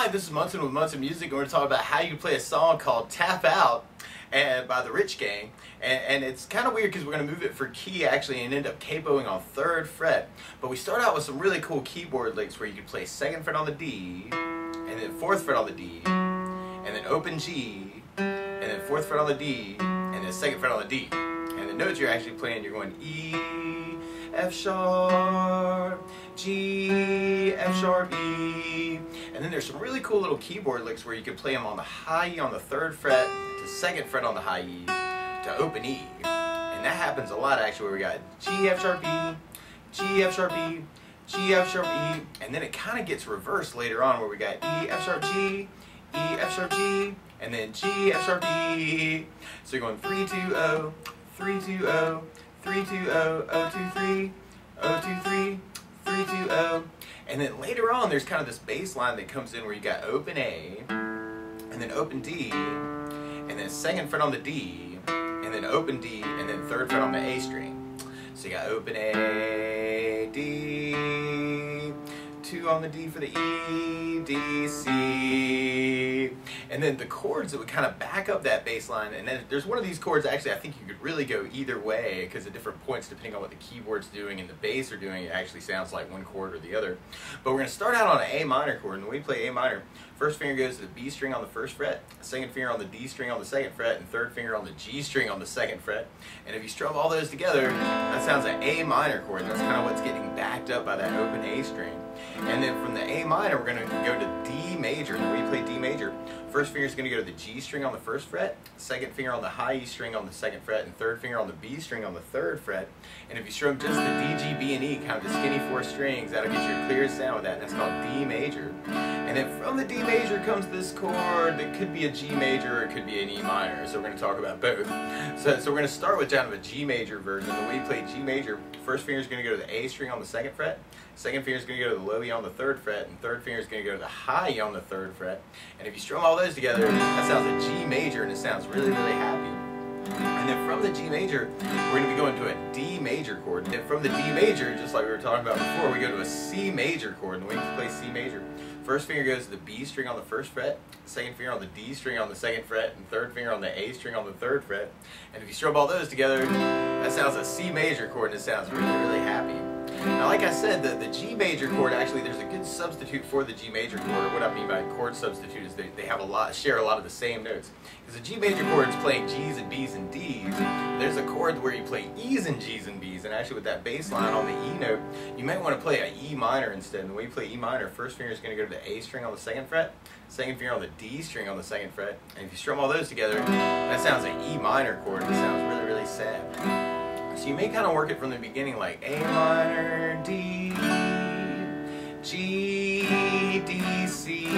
Hi, this is Munson with Munson Music, and we're going to talk about how you can play a song called Tap Out by the Rich Gang. And it's kind of weird because we're going to move it for key actually and end up capoing on 3rd fret. But we start out with some really cool keyboard licks where you can play 2nd fret on the D, and then 4th fret on the D, and then open G, and then 4th fret on the D, and then 2nd fret on the D. And the notes you're actually playing, you're going E, F sharp, G, F sharp, E. And then there's some really cool little keyboard licks where you can play them on the high E on the 3rd fret, to 2nd fret on the high E, to open E. And that happens a lot actually, where we got G, F sharp, E, G, F sharp, E, G, F sharp, E. And then it kind of gets reversed later on where we got E, F sharp, G, E, F sharp, G, and then G, F sharp, E. So you're going 3, 2, 0, 3, 2, 0, 3, 2, 0, 0, 2, 3, 0, 2, 3, 3, 2, 0. And then later on there's kind of this bass line that comes in where you got open A, and then open D, and then 2nd fret on the D, and then open D, and then 3rd fret on the A string. So you got open A, D, 2 on the D for the E, D, C. And then the chords that would kind of back up that bass line, and then there's one of these chords actually I think you could really go either way because at different points depending on what the keyboard's doing and the bass are doing, it actually sounds like one chord or the other. But we're going to start out on an A minor chord, and when we play A minor, first finger goes to the B string on the 1st fret, 2nd finger on the D string on the 2nd fret, and 3rd finger on the G string on the 2nd fret. And if you strum all those together, that sounds like A minor chord, and that's kind of what's getting backed up by that open A string. And then from the A minor, we're going to go to D major, and when we play D major, first finger is going to go to the G string on the 1st fret, 2nd finger on the high E string on the 2nd fret, and 3rd finger on the B string on the 3rd fret. And if you strum just the D, G, B, and E, kind of the skinny 4 strings, that'll get you a clear sound with that, and that's called D major. And then from the D major comes this chord that could be a G major or it could be an E minor, so we're going to talk about both. So we're going to start with kind of a G major version. The way you play G major, first finger is going to go to the A string on the 2nd fret, 2nd finger is going to go to the low E on the 3rd fret, and 3rd finger is going to go to the high E on the 3rd fret. And if you strum all those together, that sounds a G major, and it sounds really, really happy. And then from the G major, we're going to be going to a D major chord. And then from the D major, just like we were talking about before, we go to a C major chord. And the way you play C major, first finger goes to the B string on the 1st fret, 2nd finger on the D string on the 2nd fret, and 3rd finger on the A string on the 3rd fret. And if you strum all those together, that sounds a C major chord, and it sounds really, really happy. Now, like I said, the G major chord, actually, there's a good substitute for the G major chord. Or what I mean by chord substitute is they have share a lot of the same notes. Because the G major chord is playing G's and B's and D's. There's a chord where you play E's and G's and B's, and actually with that bass line on the E note, you might want to play an E minor instead. And the way you play E minor, first finger is going to go to the A string on the 2nd fret, 2nd finger on the D string on the 2nd fret, and if you strum all those together, that sounds like E minor chord, and it sounds really, really sad. So you may kind of work it from the beginning like A minor, D, G, D, C,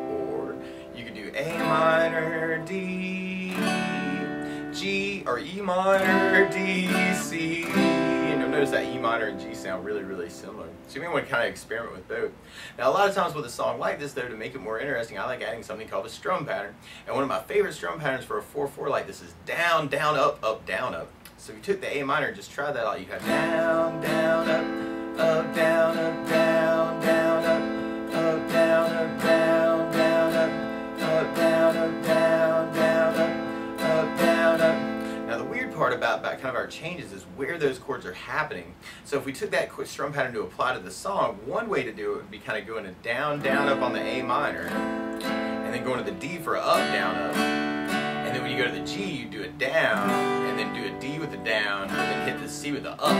or you could do A minor, D, G, or E minor, D, C. And you'll notice that E minor and G sound really, really similar. So you may want to kind of experiment with both. Now, a lot of times with a song like this, though, to make it more interesting, I like adding something called a strum pattern. And one of my favorite strum patterns for a 4/4 like this is down, down, up, up, down, up. So if you took the A minor and just tried that out, you have down, down, up, up, down, up, down, down, up, up, down, up, down, down, up, down, up, down, down, up, down, up. Now the weird part about kind of our changes is where those chords are happening. So if we took that strum pattern to apply to the song, one way to do it would be kind of going to down, down, up on the A minor, and then going to the D for a up, down, up. And then when you go to the G, you do a down, and then do a D with a down, and then hit the C with the up,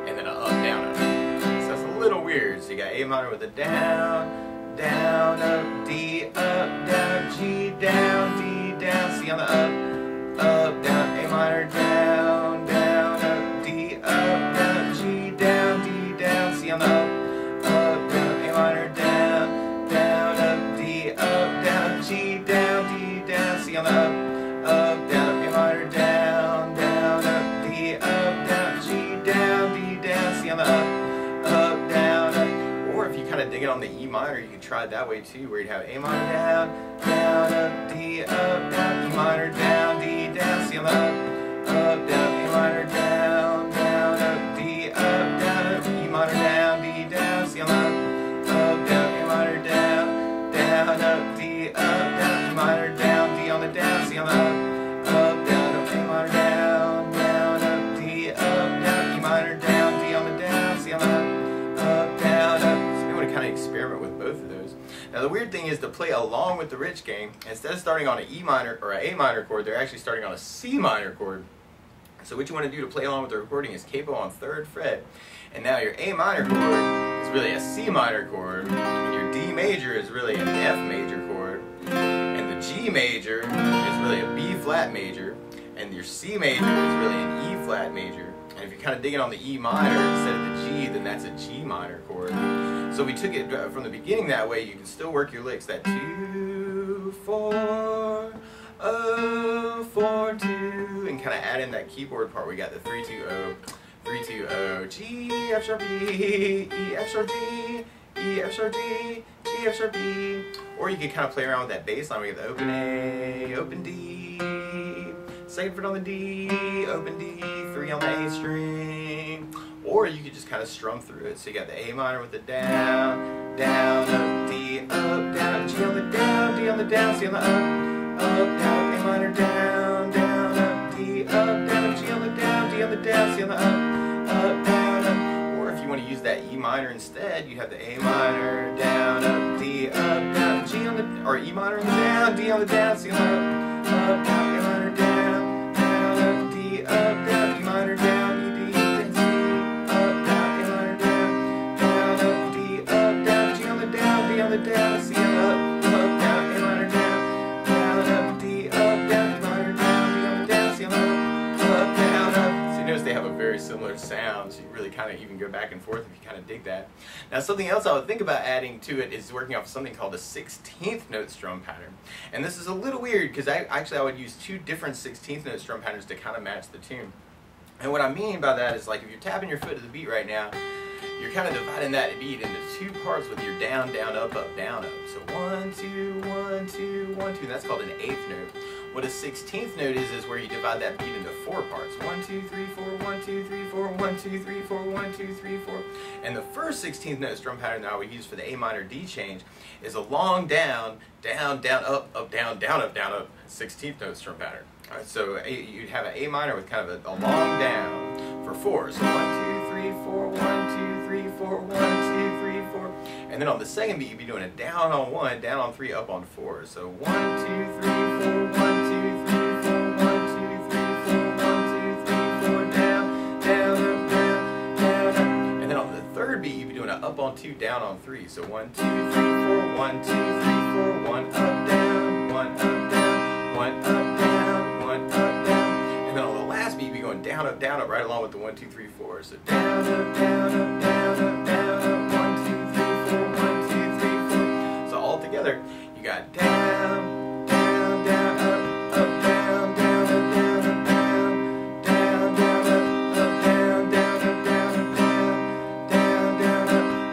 and then a up, down, up. So it's a little weird. So you got A minor with a down, down, up, D, up, down, G, down, D, down, C on the up, down, A minor, down, down, up, D, up, down, G, down, D, down, C on the up, down, A minor, down, down, up, D, up, down, G, down, D, down, C on the up, down, A minor, down, down, up, D, up, down, G, down, D, down, C on the up, down, up. Or if you kind of dig it on the E minor, you could try it that way too, where you'd have A minor, down, down, up, D, up, down, E minor, down, D, down, C on the up, down, A minor, down, down, up, D, up, down, up, E minor, down, D, down, C on the up, down, A minor, down, down. experiment with both of those. Now the weird thing is, to play along with the Rich Gang, instead of starting on an E minor or an A minor chord, they're actually starting on a C minor chord. So what you want to do to play along with the recording is capo on 3rd fret, and now your A minor chord is really a C minor chord, and your D major is really an F major chord, and the G major is really a B flat major, and your C major is really an E flat major. And if you're kind of digging on the E minor instead of the G, then that's a G minor chord. So we took it from the beginning that way. You can still work your licks, that 2, 4, 0, 4, 2, and kind of add in that keyboard part. We got the 3, 2, 0, 3, 2, 0, G, F sharp B, E, F sharp G, E, F sharp D, G, F sharp B. Or you can kind of play around with that bass line. We get the open A, open D, 2nd fret on the D, open D, 3 on the A string. Or you could just kind of strum through it. So you got the A minor with the down, down, up, D, up, down, G on the down, D on the down, C on the up, down, A minor, down, down, up, D, up, down, G on the down, D on the down, C on the up, down, up. Or if you want to use that E minor instead, you have the A minor, down, up, D, up, down, G on the, or E minor on the down, D on the down, C on the up, down, A minor, down, down, up, D, up, down, E minor, down, E, D, then C, up, down, A minor, down, down, up, D, up, down, G on the down, D on the down, C on the up, down, A minor, down, up, D, up, down, E minor, down, D on the down, C on the up, down, up. So you notice they have a very similar sound, so you really kind of even go back and forth if you kind of dig that. Now something else I would think about adding to it is working off something called a 16th note strum pattern. And this is a little weird because I would use 2 different 16th note strum patterns to kind of match the tune. And what I mean by that is, like, if you're tapping your foot to the beat right now, you're kind of dividing that beat into 2 parts with your down, down, up, down, up. So 1, 2, 1, 2, 1, 2, and that's called an 8th note. What a 16th note is where you divide that beat into 4 parts. 1, 2, 3, 4, 1, 2, 3, 4, 1, 2, 3, 4, 1, 2, 3, 4. And the first 16th note strum pattern that I would use for the A minor D change is a long down, down, down, up, down, down, up, 16th note strum pattern. All right, so you'd have an A minor with kind of a long down for 4. So 1, 2, 3, 4, 1, 2, 3, 4, 1, 2, 3, 4. And then on the second beat, you'd be doing a down on 1, down on 3, up on 4. So 1, 2, 3, 4, 1, 2, 3, 4, 1, 2, 3, 4, 1, 2, 3, 4, down, down, up, down, down, up. And then on the third beat, you'd be doing an up on 2, down on 3. So 1, 2, 3, 4, 1, 2, 3, 4, 1, up, down, 1, up, down, 1, up, down. And then on the last beat, you'd be going down, up, right along with the 1, 2, 3, 4. So down, up, down, up, down, up, down, up, 1, 2, 3, 4, 1, 2, 3, 4. So all together, you got down, down, down, up, down, down, up, down, up, down, down, down, up, down, down, up, down, up, down, down, down,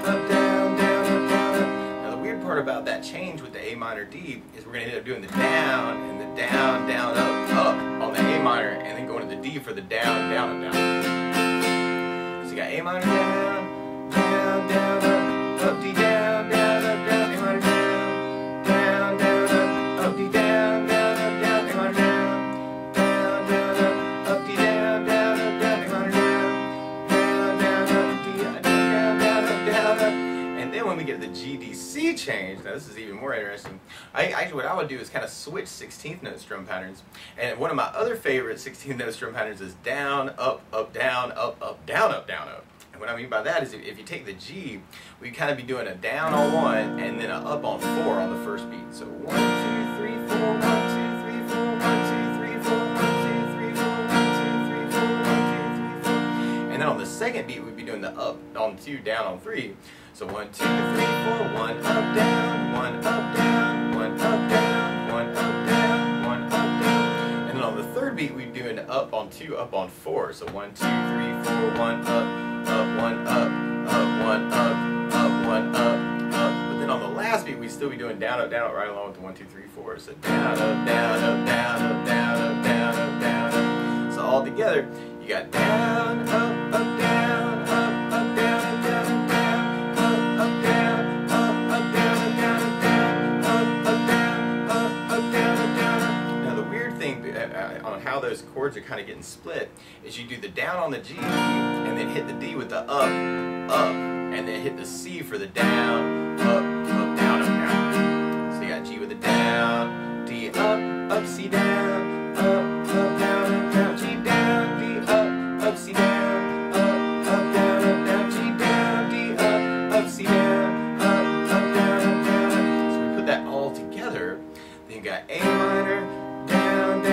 up, down, down, up, down, up. Now the weird part about that change with the A minor D is we're going to end up doing the down and the down, down, up on the A minor, and then going to the D for the down, down, up, down. So you got A minor down, down, down, up, D down, down, up, down, A minor down, down, down, up, D down, down, up, down, A minor down, down, down, up, D down, down, up, down, A minor down, down, down, up, D down, down, up, down, up. And then when we get the G-D-C change, now this is even more interesting. Actually, what I would do is kind of switch 16th note strum patterns. And one of my other favorite 16th note strum patterns is down, up, down, up, down, up, down, up. And what I mean by that is if you take the G, we kind of be doing a down on 1 and then an up on 4 on the first beat. So 1, 2, 3, 4, 1, 2, 3, 4, 1, 2, 3, 4, 1, 2, 3, 4, 1, 2, 3, 4, 1, 2, 3, 4. And then on the second beat, we'd be doing the up on 2, down on 3. So 1, 2, 3, 4, 1 up, down, 1 up, down, 1 up, down, 1 up, down, 1 up, down. And then on the third beat, we'd do an up on 2, up on 4. So 1, 2, 3, 4, 1 up, 1 up, 1 up, 1 up. But then on the last beat, we'd still be doing down, up, right along with the 1, 2, 3, 4. So down, up, down, up, down, up, down, up, down, up, down, up. So all together, you got down, up, down, up, down, up, down, up, down, up, down, up, down, up, down, up, down, up, down, up, down, up, down. Now the weird thing on how those chords are kind of getting split is you do the down on the G and then hit the D with the up, and then hit the C for the down, up, down, up, down. So you got G with the down, D up, C down, up, down, G down, D up, C down, up, down, G down, D up, C down, up, down, down. So we put that all together. Then you got A minor, down,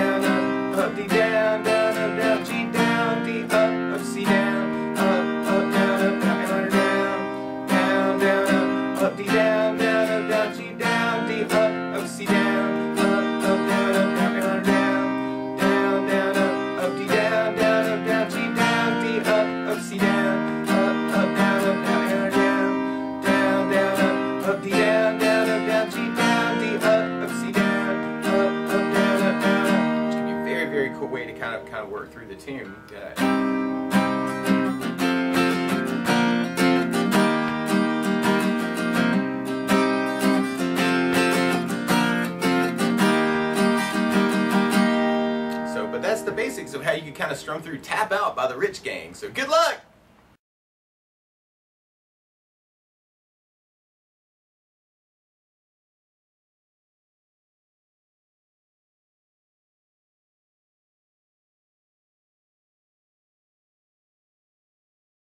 up, D down, down, G down, D up, C down, up, down, A minor down, up, D down, down, G down, D up, C down, up, down, A minor down, up, D down, down, G down, D up, C down, up, down, A minor down, up, D down, down, G down, D up, C down, up, down. Which can be a very, very cool way to kind of work through the tune. But that's the basics of how you can kind of strum through Tap Out by the Rich Gang. So good luck!